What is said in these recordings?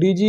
DG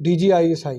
DG ISI।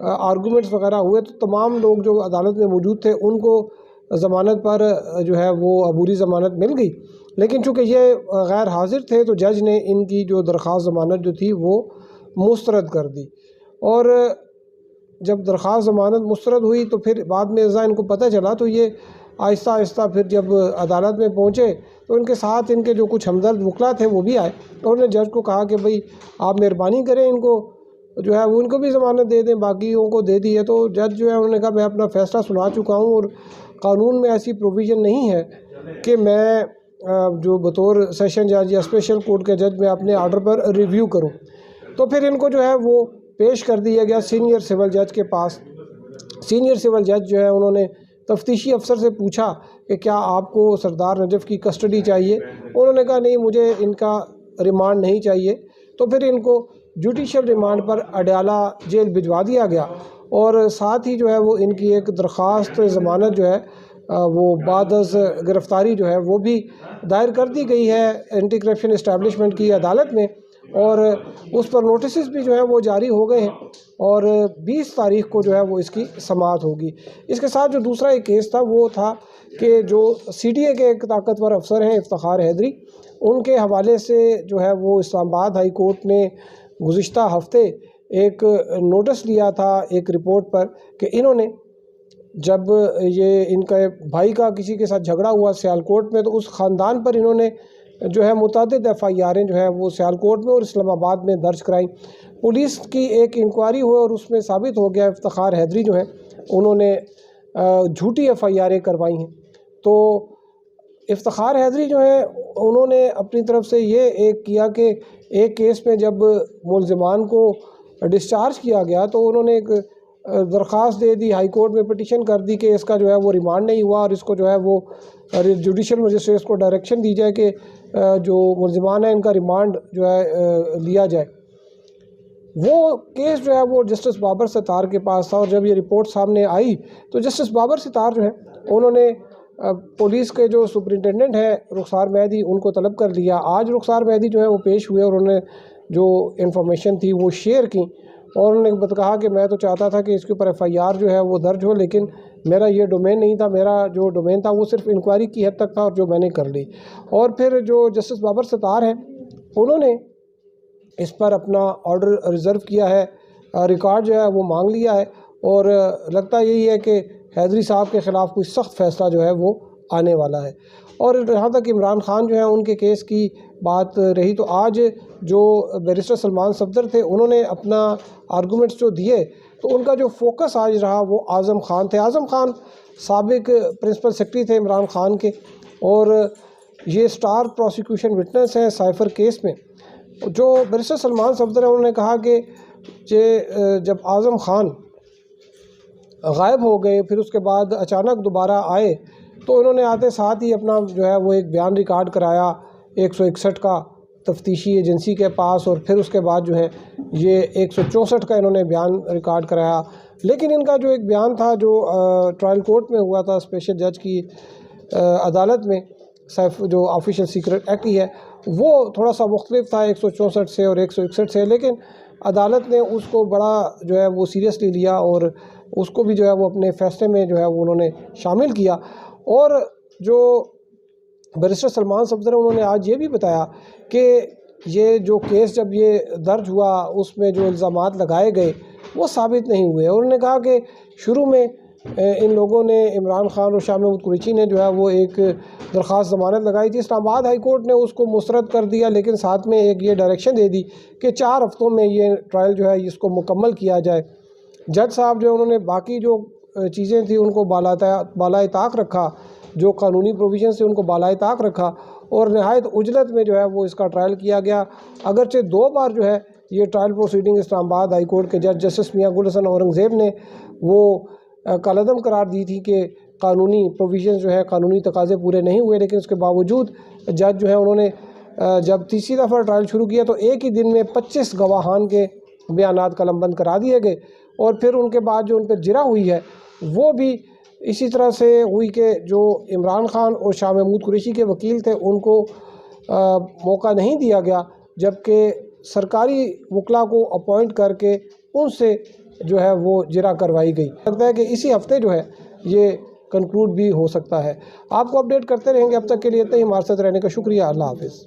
Arguments وغیرہ ہوئے تو تمام لوگ جو عدالت میں موجود تھے ان کو ضمانت پر جو ہے وہ عبوری ضمانت مل گئی، لیکن چونکہ یہ غیر حاضر تھے تو جج نے ان کی جو درخواست ضمانت جو تھی وہ مسترد کر دی۔ اور جب درخواست ضمانت مسترد ہوئی تو پھر بعد میں ان کو پتہ چلا تو یہ آہستہ آہستہ پھر جب عدالت میں پہنچے تو ان کے ساتھ ان کے جو کچھ ہمدرد وکلا تھے وہ بھی آئے، اور انہوں نے جج کو کہا کہ بھئی آپ مہربانی کریں ان کو جو ہے وہ ان کو بھی ضمانت دے دیں، باقیوں کو دے دی ہے۔ تو جج جو ہے انہوں نے کہا میں اپنا فیصلہ سنا چکا ہوں اور قانون میں ایسی پروویژن نہیں ہے کہ میں جو بطور سیشن جج یا اسپیشل کورٹ کے جج میں اپنے آرڈر پر ریویو کروں۔ تو پھر ان کو جو ہے وہ پیش کر دیا گیا سینئر سول جج کے پاس۔ سینئر سول جج جو ہے انہوں نے تفتیشی افسر سے پوچھا کہ کیا آپ کو سردار نجف کی کسٹڈی چاہیے؟ انہوں نے کہا نہیں، مجھے ان کا ریمانڈ نہیں چاہیے۔ تو پھر ان کو جوڈیشل ریمانڈ پر اڈیالہ جیل بھجوا دیا گیا، اور ساتھ ہی جو ہے وہ ان کی ایک درخواست ضمانت جو ہے وہ بعد از گرفتاری جو ہے وہ بھی دائر کر دی گئی ہے اینٹی کرپشن اسٹیبلشمنٹ کی عدالت میں، اور اس پر نوٹسز بھی جو ہیں وہ جاری ہو گئے ہیں، اور 20 تاریخ کو جو ہے وہ اس کی سماعت ہوگی۔ اس کے ساتھ جو دوسرا ایک کیس تھا وہ تھا کہ جو سی ڈی اے کے ایک طاقتور افسر ہیں افتخار حیدری، ان کے حوالے سے جو ہے وہ اسلام آباد ہائی کورٹ نے گزشتہ ہفتے ایک نوٹس لیا تھا ایک رپورٹ پر کہ انہوں نے جب یہ ان کا بھائی کا کسی کے ساتھ جھگڑا ہوا سیالکوٹ میں تو اس خاندان پر انہوں نے جو ہے متعدد ایف آئی آریں جو ہیں وہ سیالکوٹ میں اور اسلام آباد میں درج کرائیں۔ پولیس کی ایک انکوائری ہوئی اور اس میں ثابت ہو گیا افتخار حیدری جو ہیں انہوں نے جھوٹی ایف آئی آریں کروائی ہیں۔ تو افتخار حیدری جو ہیں انہوں نے اپنی طرف سے یہ ایک کیا کہ ایک کیس میں جب ملزمان کو ڈسچارج کیا گیا تو انہوں نے ایک درخواست دے دی، ہائی کورٹ میں پٹیشن کر دی کہ اس کا جو ہے وہ ریمانڈ نہیں ہوا اور اس کو جو ہے وہ جوڈیشل مجسٹریٹ کو ڈائریکشن دی جائے کہ جو ملزمان ہیں ان کا ریمانڈ جو ہے لیا جائے۔ وہ کیس جو ہے وہ جسٹس بابر ستار کے پاس تھا، اور جب یہ رپورٹ سامنے آئی تو جسٹس بابر ستار جو ہے انہوں نے پولیس کے جو سپرنٹینڈنٹ ہیں رخسار مہدی ان کو طلب کر لیا۔ آج رخسار مہدی جو ہے وہ پیش ہوئے اور انہوں نے جو انفارمیشن تھی وہ شیئر کی، اور انہوں نے کہا کہ میں تو چاہتا تھا کہ اس کے اوپر ایف آئی آر جو ہے وہ درج ہو، لیکن میرا یہ ڈومین نہیں تھا، میرا جو ڈومین تھا وہ صرف انکوائری کی حد تک تھا اور جو میں نے کر لی۔ اور پھر جو جسٹس بابر ستار ہیں انہوں نے اس پر اپنا آرڈر ریزرو کیا ہے، ریکارڈ جو ہے وہ مانگ لیا ہے، اور لگتا یہی ہے کہ حیدری صاحب کے خلاف کوئی سخت فیصلہ جو ہے وہ آنے والا ہے۔ اور جہاں تک عمران خان جو ہیں ان کے کیس کی بات رہی تو آج جو بیرسٹر سلمان صفدر تھے انہوں نے اپنا آرگومنٹس جو دیے تو ان کا جو فوکس آج رہا وہ اعظم خان تھے۔ اعظم خان سابق پرنسپل سیکرٹری تھے عمران خان کے، اور یہ سٹار پروسیکیوشن وٹنس ہیں سائفر کیس میں۔ جو بیرسٹر سلمان صفدر ہیں انہوں نے کہا کہ جب اعظم خان غائب ہو گئے پھر اس کے بعد اچانک دوبارہ آئے تو انہوں نے آتے ساتھ ہی اپنا جو ہے وہ ایک بیان ریکارڈ کرایا 161 کا تفتیشی ایجنسی کے پاس، اور پھر اس کے بعد جو ہے یہ 164 کا انہوں نے بیان ریکارڈ کرایا۔ لیکن ان کا جو ایک بیان تھا جو ٹرائل کورٹ میں ہوا تھا اسپیشل جج کی عدالت میں جو آفیشیل سیکرٹ ایکٹ ہی ہے وہ تھوڑا سا مختلف تھا 164 سے اور 161 سے، لیکن عدالت نے اس کو بڑا جو ہے وہ سیریسلی لیا اور اس کو بھی جو ہے وہ اپنے فیصلے میں جو ہے وہ انہوں نے شامل کیا۔ اور جو بیرسٹر سلمان صفدر انہوں نے آج یہ بھی بتایا کہ یہ جو کیس جب یہ درج ہوا اس میں جو الزامات لگائے گئے وہ ثابت نہیں ہوئے، اور انہوں نے کہا کہ شروع میں ان لوگوں نے عمران خان اور شاہ محمود قریشی نے جو ہے وہ ایک درخواست ضمانت لگائی تھی، اسلام آباد ہائی کورٹ نے اس کو مسترد کر دیا، لیکن ساتھ میں ایک یہ ڈائریکشن دے دی کہ 4 ہفتوں میں یہ ٹرائل جو ہے اس کو مکمل کیا جائے۔ جج صاحب جو انہوں نے باقی جو چیزیں تھیں ان کو بالائے طاق رکھا، جو قانونی پروویژن سے ان کو بالائے طاق رکھا، اور نہایت عجلت میں جو ہے وہ اس کا ٹرائل کیا گیا۔ اگرچہ 2 بار جو ہے یہ ٹرائل پروسیڈنگ اسلام آباد ہائی کورٹ کے جج جسٹس میاں گل حسن اورنگزیب نے وہ کالعدم قرار دی تھی کہ قانونی پروویژن جو ہے قانونی تقاضے پورے نہیں ہوئے، لیکن اس کے باوجود جج جو ہے انہوں نے جب تیسری دفعہ ٹرائل شروع کیا تو ایک ہی دن میں 25 گواہان کے بیانات قلم بند کرا دیے گئے، اور پھر ان کے بعد جو ان پہ جرح ہوئی ہے وہ بھی اسی طرح سے ہوئی کہ جو عمران خان اور شاہ محمود قریشی کے وکیل تھے ان کو موقع نہیں دیا گیا، جبکہ سرکاری وکلا کو اپوائنٹ کر کے ان سے جو ہے وہ جرا کروائی گئی. لگتا ہے کہ اسی ہفتے جو ہے یہ کنکلوڈ بھی ہو سکتا ہے. آپ کو اپڈیٹ کرتے رہیں گے. اب تک کے لیے اتنا ہی. ہمارے ساتھ رہنے کا شکریہ. اللہ حافظ.